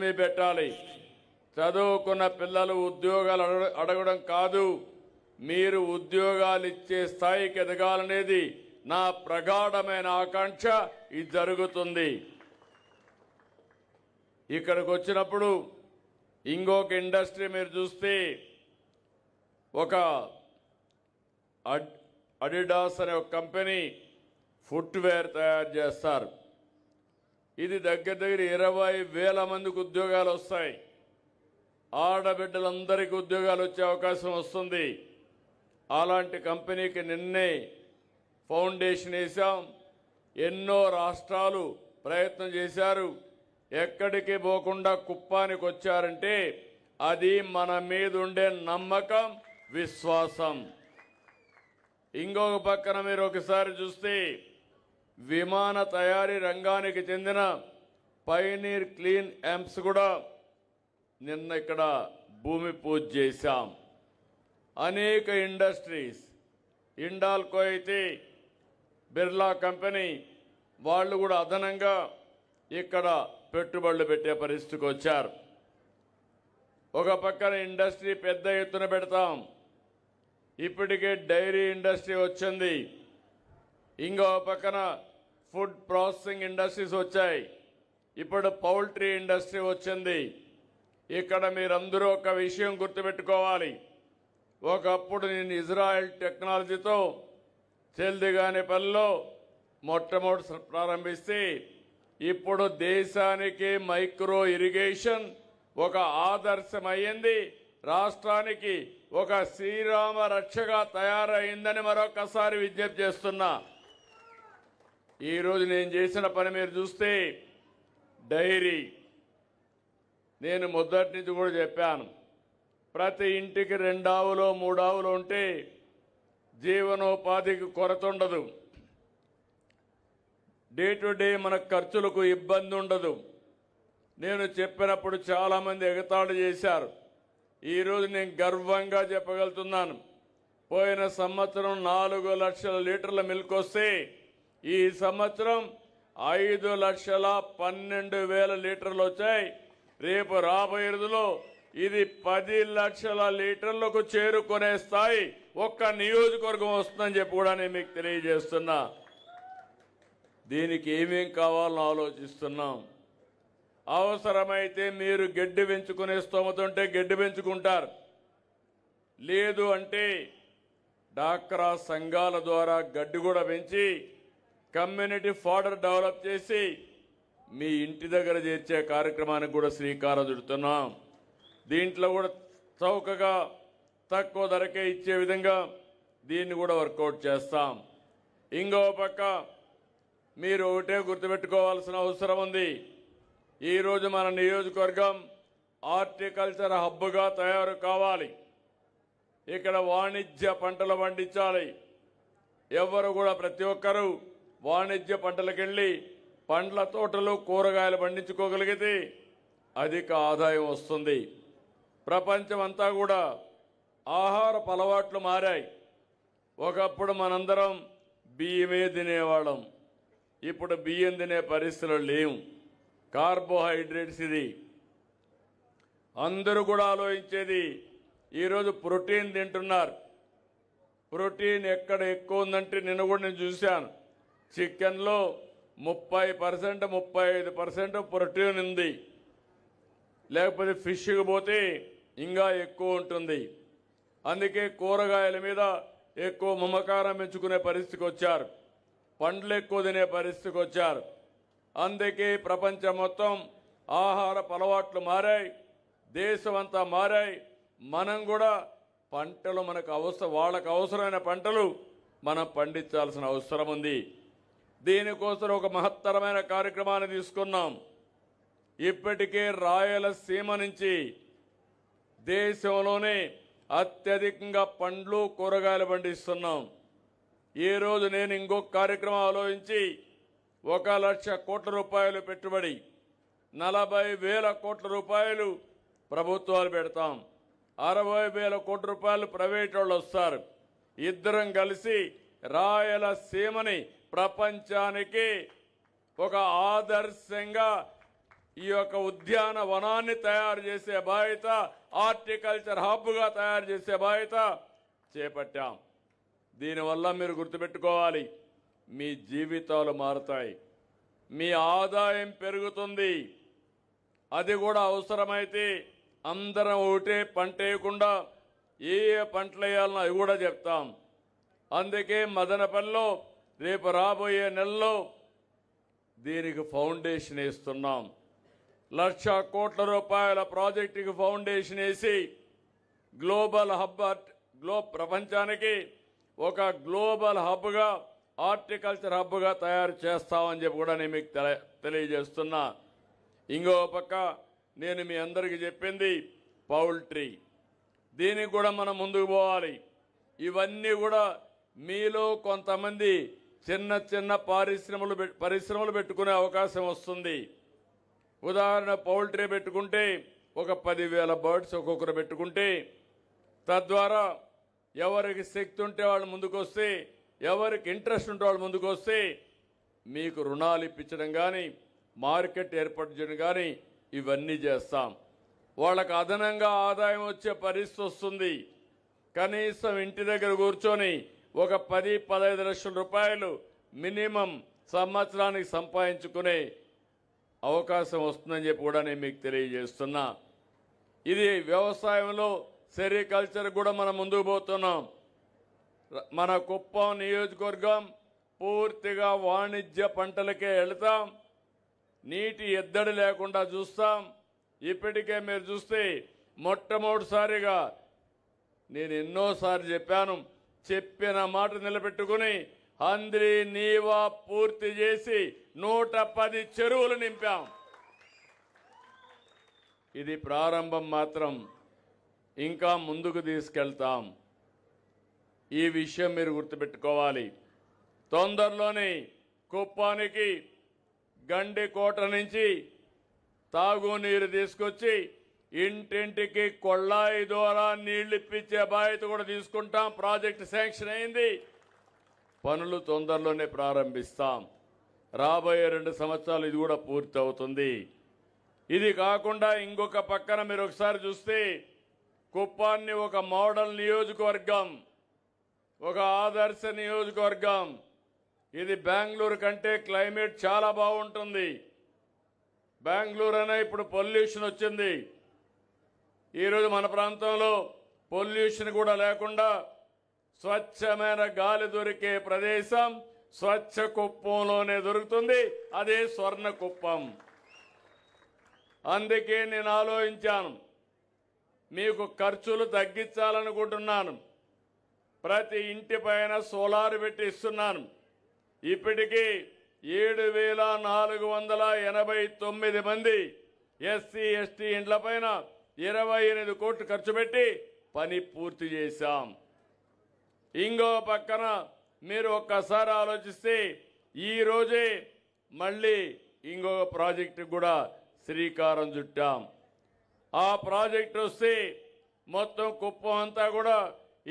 Academy పెట్టాలి. చదువుకున్న పిల్లలు ఉద్యోగాలు అడగడం కాదు, మీరు ఉద్యోగాలు ఇచ్చే స్థాయికి ఎదగాలనేది నా ప్రగాఢమైన ఆకాంక్ష. ఇది జరుగుతుంది. ఇక్కడికి వచ్చినప్పుడు ఇంకొక ఇండస్ట్రీ మీరు చూస్తే, ఒక అడిడాస్ అనే ఒక కంపెనీ ఫుట్వేర్ తయారు చేస్తారు. ఇది దగ్గర దగ్గర 20,000 మందికి ఉద్యోగాలు వస్తాయి. ఆడబిడ్డలందరికీ ఉద్యోగాలు వచ్చే అవకాశం వస్తుంది. అలాంటి కంపెనీకి నిన్నే ఫౌండేషన్ వేశాం. ఎన్నో రాష్ట్రాలు ప్రయత్నం చేశారు. ఎక్కడికి పోకుండా కుప్పానికి వచ్చారంటే అది మన మీద ఉండే నమ్మకం, విశ్వాసం. ఇంకొక పక్కన మీరు ఒకసారి చూస్తే విమాన తయారీ రంగానికి చెందిన పైనీర్ క్లీన్ యాంప్స్ కూడా నిన్న ఇక్కడ భూమి పూజ చేశాం. అనేక ఇండస్ట్రీస్, హిండాల్కో అయితే బిర్లా కంపెనీ వాళ్ళు కూడా అదనంగా ఇక్కడ పెట్టుబడులు పెట్టే పరిస్థితికి వచ్చారు. ఒక పక్కన ఇండస్ట్రీ పెద్ద ఎత్తున పెడతాం. ఇప్పటికే డైరీ ఇండస్ట్రీ వచ్చింది. ఇంకో పక్కన ఫుడ్ ప్రాసెసింగ్ ఇండస్ట్రీస్ వచ్చాయి. ఇప్పుడు పౌల్ట్రీ ఇండస్ట్రీ వచ్చింది. ఇక్కడ మీరందరూ ఒక విషయం గుర్తుపెట్టుకోవాలి. ఒకప్పుడు నేను ఇజ్రాయెల్ టెక్నాలజీతో చెల్దిగానిపల్లిలో మొట్టమొదటి ప్రారంభిస్తే ఇప్పుడు దేశానికి మైక్రో ఇరిగేషన్ ఒక ఆదర్శమయ్యింది. రాష్ట్రానికి ఒక శ్రీరామ రక్షగా తయారైందని మరొకసారి విజ్ఞప్తి చేస్తున్నా. ఈరోజు నేను చేసిన పని మీరు చూస్తే డైరీ, నేను మొదటి నుంచి కూడా చెప్పాను, ప్రతి ఇంటికి 2 ఆవులు 3 ఆవులు ఉంటే జీవనోపాధికి కొరత ఉండదు. డే టు డే మన ఖర్చులకు ఇబ్బంది ఉండదు. నేను చెప్పినప్పుడు చాలామంది ఎగతాళి చేశారు. ఈరోజు నేను గర్వంగా చెప్పగలుగుతున్నాను, పోయిన సంవత్సరం 4 లక్షల లీటర్ల మిల్క్ వస్తే ఈ సంవత్సరం 5,12,000 లీటర్లు వచ్చాయి. రేపు రాబోయే రోజుల్లో ఇది 10 లక్షల లీటర్లకు చేరుకునే స్థాయి ఒక్క నియోజకవర్గం వస్తుందని చెప్పి కూడా నేను మీకు తెలియజేస్తున్నా. దీనికి ఏమేం కావాలని ఆలోచిస్తున్నాం. అవసరమైతే మీరు గడ్డి పెంచుకునే స్తోమత ఉంటే గడ్డి పెంచుకుంటారు. లేదు అంటే డాక్రా సంఘాల ద్వారా గడ్డి కూడా పెంచి కమ్యూనిటీ ఫాడర్ డెవలప్ చేసి మీ ఇంటి దగ్గర చేర్చే కార్యక్రమానికి కూడా శ్రీకారం చుడుతున్నాం. దీంట్లో కూడా చౌకగా తక్కువ ధరకే ఇచ్చే విధంగా దీన్ని కూడా వర్కౌట్ చేస్తాం. ఇంకో పక్క మీరు ఒకటే గుర్తుపెట్టుకోవాల్సిన అవసరం ఉంది. ఈరోజు మన నియోజకవర్గం హార్టికల్చర్ హబ్గా తయారు కావాలి. ఇక్కడ వాణిజ్య పంటలు పండించాలి. ఎవరు కూడా ప్రతి ఒక్కరూ వాణిజ్య పంటలకెళ్ళి పండ్ల తోటలు కూరగాయలు పండించుకోగలిగితే అధిక ఆదాయం వస్తుంది. ప్రపంచం అంతా కూడా ఆహారపు అలవాట్లు మారాయి. ఒకప్పుడు మనందరం బియ్యమే తినేవాళ్ళం. ఇప్పుడు బియ్యం తినే పరిస్థితులు లేవు. కార్బోహైడ్రేట్స్ ఇది అందరూ కూడా ఆలోచించేది. ఈరోజు ప్రోటీన్ తింటున్నారు. ప్రోటీన్ ఎక్కడ ఎక్కువ ఉందంటే నిన్న కూడా నేను చూశాను, చికెన్లో 30% 35% ప్రోటీన్ ఉంది. లేకపోతే ఫిష్కి పోతే ఇంకా ఎక్కువ ఉంటుంది. అందుకే కూరగాయల మీద ఎక్కువ మమకారం పెంచుకునే పరిస్థితికి వచ్చారు. పండ్లు ఎక్కువ తినే పరిస్థితికి వచ్చారు. అందుకే ప్రపంచం మొత్తం ఆహారపు అలవాట్లు మారాయి. దేశం అంతా మారాయి. మనం కూడా పంటలు వాళ్ళకు అవసరమైన పంటలు మనం పండించాల్సిన అవసరం ఉంది. దీనికోసం ఒక మహత్తరమైన కార్యక్రమాన్ని తీసుకున్నాం. ఇప్పటికే రాయలసీమ నుంచి దేశంలోనే అత్యధికంగా పండ్లు కూరగాయలు పండిస్తున్నాం. ఈరోజు నేను ఇంకొక కార్యక్రమం ఆలోచించి 1,00,000 కోట్ల రూపాయలు పెట్టుబడి, 40,000 కోట్ల రూపాయలు ప్రభుత్వాలు పెడతాం. 60,000 కోట్ల రూపాయలు ప్రైవేట్ వాళ్ళు వస్తారు. ఇద్దరం కలిసి రాయలసీమని ప్రపంచానికి ఒక ఆదర్శంగా ఈ యొక్క ఉద్యానవనాన్ని తయారు చేసే బాధ్యత, హార్టికల్చర్ హబ్గా తయారు చేసే బాధ్యత చేపట్టాం. దీనివల్ల మీరు గుర్తుపెట్టుకోవాలి, మీ జీవితాలు మారుతాయి, మీ ఆదాయం పెరుగుతుంది. అది కూడా అవసరమైతే అందరం ఒకటే పంట వేయకుండా ఏ పంటలు వేయాలనో అవి కూడా చెప్తాం. అందుకే మదనపల్లిలో రేపు రాబోయే నెలలో దీనికి ఫౌండేషన్ వేస్తున్నాం. 1,00,000 కోట్ల రూపాయల ప్రాజెక్టుకి ఫౌండేషన్ వేసి గ్లోబల్ హబ్, ప్రపంచానికి ఒక గ్లోబల్ హబ్గా, హార్టికల్చర్ హబ్గా తయారు చేస్తామని చెప్పి కూడా నేను మీకు తెలియజేస్తున్నా. ఇంకో పక్క నేను మీ అందరికీ చెప్పింది పౌల్ట్రీ, దీనికి కూడా మనం ముందుకు పోవాలి. ఇవన్నీ కూడా మీలో కొంతమంది చిన్న చిన్న పరిశ్రమలు పెట్టుకునే అవకాశం వస్తుంది. ఉదాహరణ పౌల్ట్రీ పెట్టుకుంటే ఒక 10,000 బర్డ్స్ ఒక్కొక్కరు పెట్టుకుంటే, తద్వారా ఎవరికి శక్తి ఉంటే వాళ్ళు ముందుకు వస్తే, ఎవరికి ఇంట్రెస్ట్ ఉంటే వాళ్ళు ముందుకు వస్తే మీకు రుణాలు ఇప్పించడం కానీ, మార్కెట్ ఏర్పాటు చేయడం కానీ ఇవన్నీ చేస్తాం. వాళ్ళకు అదనంగా ఆదాయం వచ్చే పరిస్థితి వస్తుంది. కనీసం ఇంటి దగ్గర కూర్చొని ఒక 10-15 లక్షల రూపాయలు మినిమం సంవత్సరానికి సంపాదించుకునే అవకాశం వస్తుందని చెప్పి కూడా నేను మీకు తెలియజేస్తున్నా. ఇది వ్యవసాయంలో సెరికల్చర్ కూడా మనం ముందుకు పోతున్నాం. మన కుప్పం నియోజకవర్గం పూర్తిగా వాణిజ్య పంటలకే వెళతాం. నీటి ఎద్దడి లేకుండా చూస్తాం. ఇప్పటికే మీరు చూస్తే మొట్టమొదటిసారిగా నేను ఎన్నోసార్లు చెప్పాను, చెప్పిన మాట నిలబెట్టుకుని అంద్రి నీవా పూర్తి చేసి 110 చెరువులు నింపాం. ఇది ప్రారంభం మాత్రం, ఇంకా ముందుకు తీసుకెళ్తాం. ఈ విషయం మీరు గుర్తుపెట్టుకోవాలి. తొందరలోనే కుప్పానికి గండికోట నుంచి తాగునీరు తీసుకొచ్చి ఇంటింటికి కొళ్ళాయి ద్వారా నీళ్లు ఇప్పించే బాధ్యత కూడా తీసుకుంటాం. ప్రాజెక్టు శాంక్షన్ అయింది, పనులు తొందరలోనే ప్రారంభిస్తాం. రాబోయే 2 సంవత్సరాలు ఇది కూడా పూర్తి అవుతుంది. ఇది కాకుండా ఇంకొక పక్కన మీరు ఒకసారి చూస్తే కుప్పాన్ని ఒక మోడల్ నియోజకవర్గం, ఒక ఆదర్శ నియోజకవర్గం. ఇది బెంగళూరు కంటే క్లైమేట్ చాలా బాగుంటుంది. బెంగళూరు అనే ఇప్పుడు పొల్యూషన్ వచ్చింది. ఈరోజు మన ప్రాంతంలో పొల్యూషన్ కూడా లేకుండా స్వచ్ఛమైన గాలి దొరికే ప్రదేశం స్వచ్ఛ కుప్పంలోనే దొరుకుతుంది. అదే స్వర్ణ కుప్పం. అందుకే నేను ఆలోచించాను, మీకు ఖర్చులు తగ్గించాలనుకుంటున్నాను. ప్రతి ఇంటి పైన సోలార్ పెట్టి ఇస్తున్నాను. ఇప్పటికీ 7,489 మంది ఎస్సీ ఎస్టీ ఇండ్ల పైన 28 కోట్లు ఖర్చు పెట్టి పని పూర్తి చేశాం. ఇంకో పక్కన మీరు ఒక్కసారి ఆలోచిస్తే ఈ రోజే మళ్ళీ ఇంకొక ప్రాజెక్టు కూడా శ్రీకారం చుట్టాం. ఆ ప్రాజెక్టు వస్తే మొత్తం కుప్పం అంతా కూడా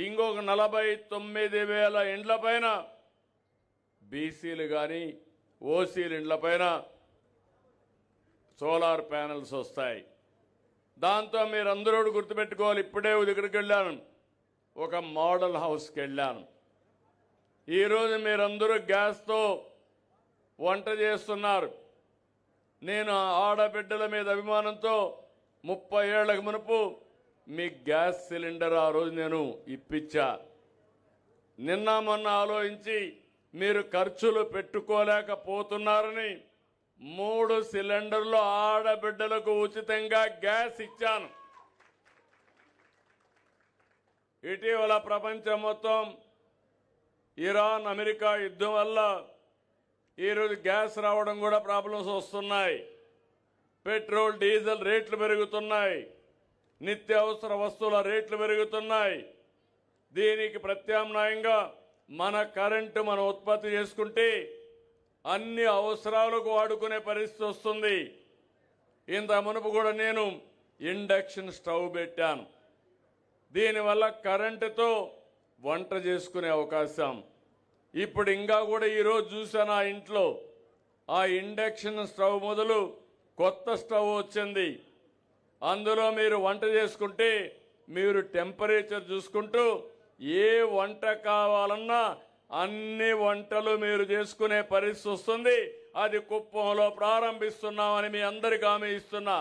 ఇంకొక 49,000 ఇండ్ల పైన బీసీలు కానీ ఓసీలు ఇండ్ల పైన సోలార్ ప్యానెల్స్ వస్తాయి. దాంతో మీరందరూ గుర్తుపెట్టుకోవాలి. ఇప్పుడే ఇక్కడికి వెళ్ళాను, ఒక మోడల్ హౌస్కి వెళ్ళాను. ఈరోజు మీరందరూ గ్యాస్తో వంట చేస్తున్నారు. నేను ఆడబిడ్డల మీద అభిమానంతో 30 ఏళ్లకు మునుపు మీ గ్యాస్ సిలిండర్ ఆ రోజు నేను ఇప్పించా. నిన్న మొన్న ఆలోచించి మీరు ఖర్చులు పెట్టుకోలేకపోతున్నారని 3 సిలిండర్లు ఆడబిడ్డలకు ఉచితంగా గ్యాస్ ఇచ్చాను. ఇటీవల ప్రపంచం మొత్తం ఇరాన్ అమెరికా యుద్ధం వల్ల ఈరోజు గ్యాస్ రావడం కూడా ప్రాబ్లమ్స్ వస్తున్నాయి. పెట్రోల్ డీజిల్ రేట్లు పెరుగుతున్నాయి, నిత్యావసర వస్తువుల రేట్లు పెరుగుతున్నాయి. దీనికి ప్రత్యామ్నాయంగా మన కరెంటు మనం ఉత్పత్తి చేసుకుంటే అన్ని అవసరాలకు వాడుకునే పరిస్థితి వస్తుంది. ఇంత మునుపు కూడా నేను ఇండక్షన్ స్టవ్ పెట్టాను. దీనివల్ల కరెంటుతో వంట చేసుకునే అవకాశం. ఇప్పుడు ఇంకా కూడా ఈరోజు చూసాను ఆ ఇంట్లో ఆ ఇండక్షన్ స్టవ్ మొదలు కొత్త స్టవ్ వచ్చింది. అందులో మీరు వంట చేసుకుంటే మీరు టెంపరేచర్ చూసుకుంటూ ఏ వంట కావాలన్నా అన్ని వంటలు మీరు చేసుకునే పరిస్థితి వస్తుంది. అది కుప్పంలో ప్రారంభిస్తున్నామని మీ అందరికీ హామీ ఇస్తున్నా.